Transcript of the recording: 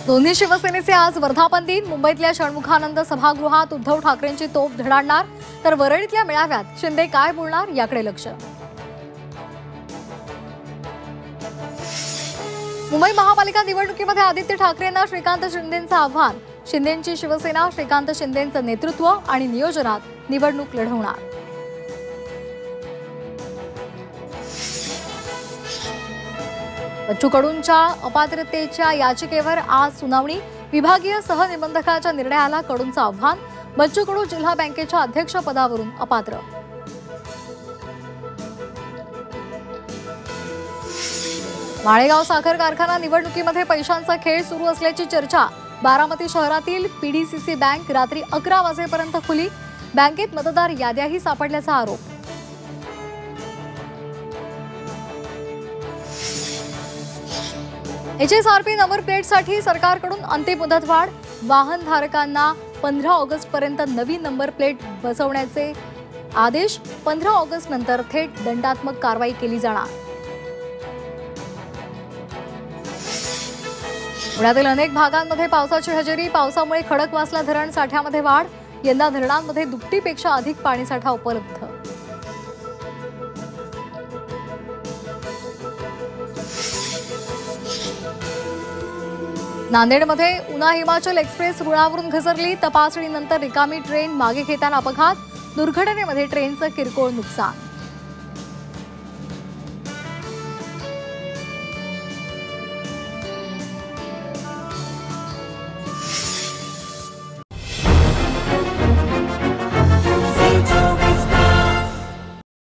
दोन्ही शिवसेनेचे आज वर्धापन दिन। मुंबईतल्या षण्मुखानंद सभागृहात उद्धव ठाकरेंची तोफ धडाडणार, तर वरळीतल्या मेळाव्यात शिंदे काय बोलणार याकडे लक्ष। मुंबई महापालिका निवडणुकीमध्ये आदित्य ठाकरेंना श्रीकांत शिंदेंचं आव्हान। शिंदेंची शिवसेना श्रीकांत शिंदेंचं नेतृत्व आणि नियोजनात निवडणूक लढवणार। बच्चू कडूंच्या अपात्रतेच्या याचिकेवर आज सुनावणी। विभागीय सहनिबंधकाच्या निर्णयाला कडूंचं आव्हान। बच्चू कडू जिल्हा बँकेच्या अध्यक्षपदावरून अपात्र। माळेगाव साखर कारखाना निवडणुकीमध्ये पैशांचा खेळ सुरू असल्याची चर्चा। बारामती शहरातील पीडीसीसी बँक रात्री 11 वाजेपर्यंत खुली। बँकेत मतदार याद्याही सापडल्याचा आरोप। एचएसआरपी नंबर प्लेटसाठी सरकारकडून अंतिम मुदतवाढ। वाहनधारकांना 15 ऑगस्टपर्यंत नवी नंबर प्लेट बसवण्याचे आदेश। 15 ऑगस्ट नंतर थेट दंडात्मक कारवाई केली जाणार। पुण्यातील अनेक भागांमध्ये पावसाची हजेरी। पावसामुळे खडकवासला धरण साठ्यामध्ये वाढ। यंदा धरणांमध्ये दुपटीपेक्षा अधिक पाणीसाठा उपलब्ध। नांदेडमध्ये उना हिमाचल एक्सप्रेस रुळावरून घसरली। तपासणीनंतर रिकामी ट्रेन मागे घेताना अपघात। दुर्घटनेमध्ये ट्रेनचं किरकोळ नुकसान।